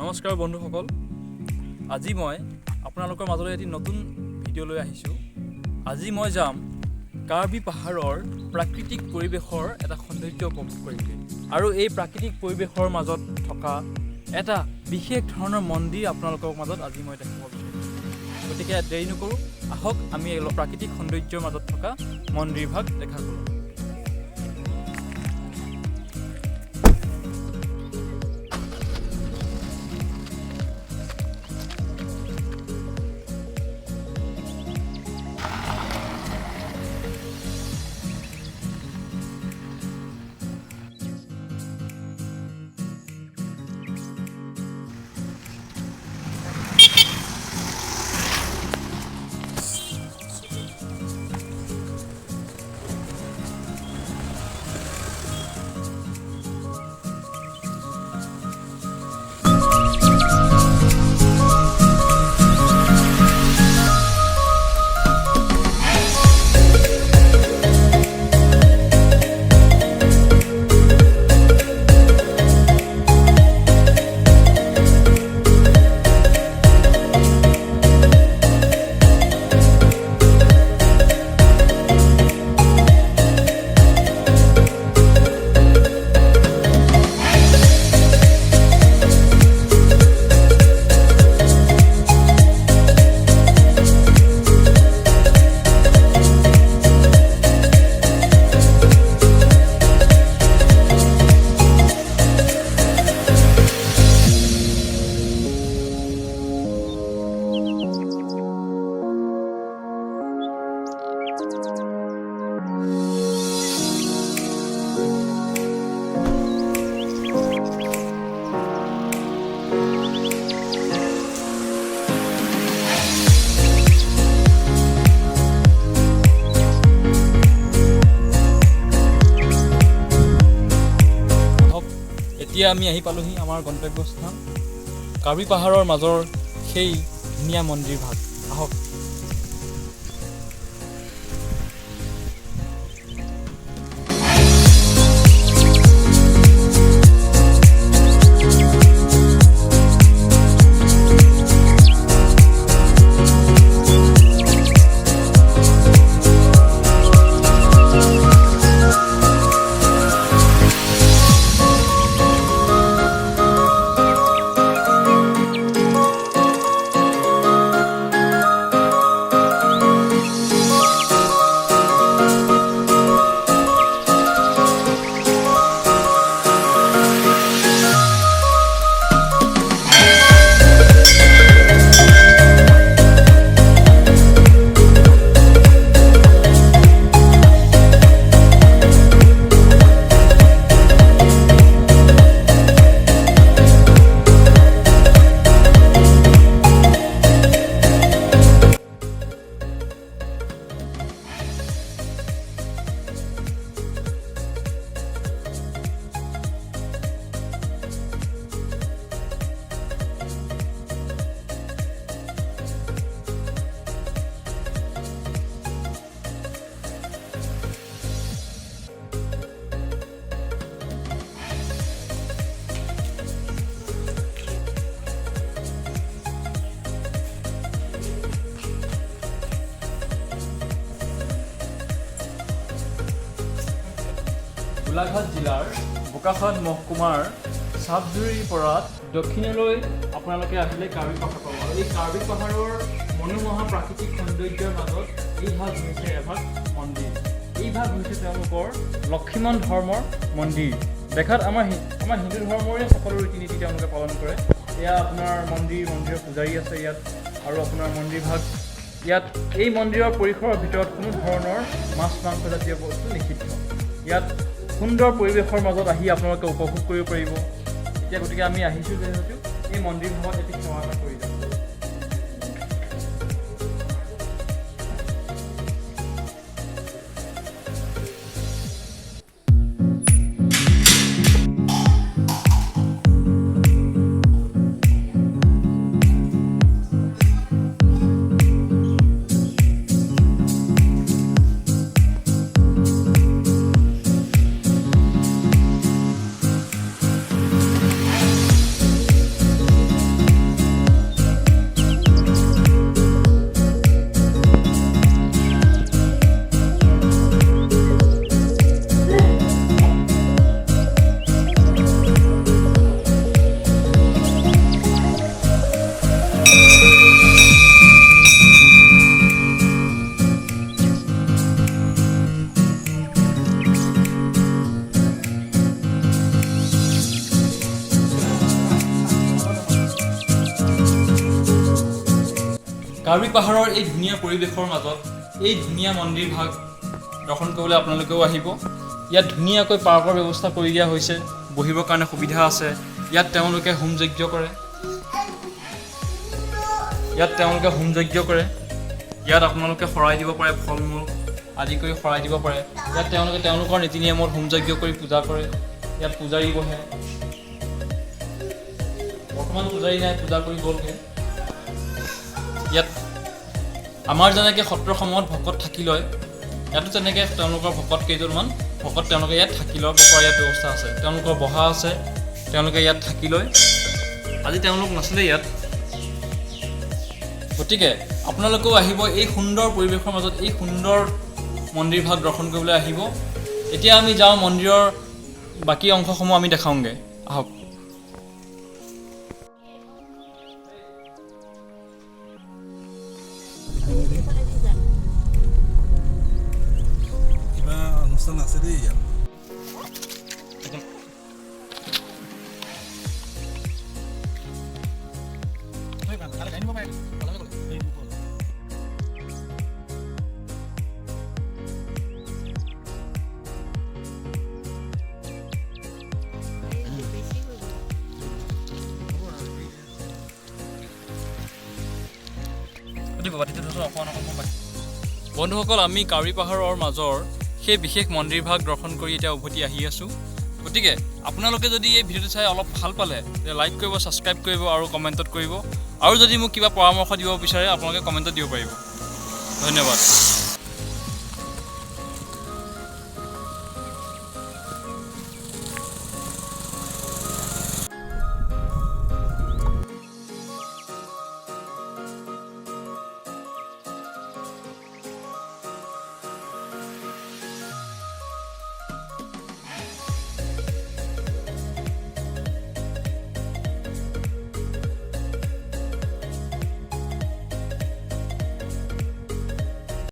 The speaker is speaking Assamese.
নমস্কাৰ বন্ধুসকল, আজি মই আপোনালোকৰ মাজলৈ এটি নতুন ভিডিঅ' লৈ আহিছোঁ। আজি মই যাম কাৰ্বি পাহাৰৰ প্ৰাকৃতিক পৰিৱেশৰ এটা সৌন্দৰ্য উপভোগ কৰিবলৈ, আৰু এই প্ৰাকৃতিক পৰিৱেশৰ মাজত থকা এটা বিশেষ ধৰণৰ মন্দিৰ আপোনালোকৰ মাজত আজি মই দেখাব বিচাৰিছোঁ। গতিকে দেৰি নকৰোঁ, আহক আমি এই প্ৰাকৃতিক সৌন্দৰ্যৰ মাজত থকা মন্দিৰভাগ দেখা কৰোঁ। এতিয়া আমি আহি পালোহি আমাৰ গন্তব্যস্থান কাৰ্বি পাহাৰৰ মাজৰ সেই ধুনীয়া মন্দিৰভাগ। আহক। গোলাঘাট জিলাৰ বোকাখাট মহকুমাৰ চাপজুৰিৰ পৰা দক্ষিণলৈ আপোনালোকে আহিলে কাৰ্বি পাহাৰ পাব, আৰু এই কাৰ্বি পাহাৰৰ মনোমোহা প্ৰাকৃতিক সৌন্দৰ্যৰ মাজত এই ভাগ হৈছে এভাগ মন্দিৰ। এই ভাগ হৈছে তেওঁলোকৰ লক্ষীমন ধৰ্মৰ মন্দিৰ। দেখাত আমাৰ হিন্দু ধৰ্মৰে সকলো ৰীতি নীতি তেওঁলোকে পালন কৰে। এয়া আপোনাৰ মন্দিৰৰ পূজাৰী আছে ইয়াত, আৰু আপোনাৰ মন্দিৰভাগ ইয়াত এই মন্দিৰৰ পৰিসৰৰ ভিতৰত কোনো ধৰণৰ মাছ মাংস জাতীয় বস্তু নিষিদ্ধ। ইয়াত সুন্দৰ পৰিৱেশৰ মাজত আহি আপোনালোকে উপভোগ কৰিব পাৰিব। এতিয়া গতিকে আমি আহিছোঁ যিহেতু এই মন্দিৰভাগত এটি সেৱা এটা কৰি যাম। কাৰ্বি পাহাৰৰ এই ধুনীয়া পৰিৱেশৰ মাজত এই ধুনীয়া মন্দিৰ ভাগ দৰ্শন কৰিবলৈ আপোনালোকেও আহিব। ইয়াত ধুনীয়াকৈ পাৰ্কৰ ব্যৱস্থা কৰি দিয়া হৈছে, বহিবৰ কাৰণে সুবিধা আছে। ইয়াত তেওঁলোকে হোম যজ্ঞ কৰে। ইয়াত আপোনালোকে শৰাই দিব পাৰে, ফল মূল আদি কৰি শৰাই দিব পাৰে। ইয়াত তেওঁলোকে তেওঁলোকৰ নীতি নিয়মত হোম যজ্ঞ কৰি পূজা কৰে। ইয়াত পূজাৰী বহে। বৰ্তমান পূজাৰী নাই, পূজা কৰি গ'লগৈ। ইয়াত আমাৰ যেনেকৈ সত্ৰসমূহত ভকত থাকি লয়, ইয়াতো তেনেকৈ তেওঁলোকৰ ভকত কেইজনমান ভকত তেওঁলোকে ইয়াত থাকি ল'ব পৰা ইয়াত ব্যৱস্থা আছে। তেওঁলোকৰ বহা আছে, তেওঁলোকে ইয়াত থাকি লয়। আজি তেওঁলোক নাছিলে ইয়াত। গতিকে আপোনালোকেও আহিব, এই সুন্দৰ পৰিৱেশৰ মাজত এই সুন্দৰ মন্দিৰ ভাগ দৰ্শন কৰিবলৈ আহিব। এতিয়া আমি যাওঁ মন্দিৰৰ বাকী অংশসমূহ আমি দেখাওঁগৈ, আহক। কিবা অনুষ্ঠান আছে দেই ইয়াত। বন্ধুসকল, আমি কাৰ্বি পাহাৰৰ মাজৰ সেই বিশেষ মন্দিৰ ভাগ দৰ্শন কৰি এতিয়া উভতি আহি আছোঁ। গতিকে আপোনালোকে যদি এই ভিডিঅ'টো চাই অলপ ভাল পালে তেতিয়া লাইক কৰিব, ছাবস্ক্ৰাইব কৰিব আৰু কমেণ্টত কৰিব। আৰু যদি মোক কিবা পৰামৰ্শ দিব বিচাৰে আপোনালোকে কমেণ্টত দিব পাৰিব। ধন্যবাদ।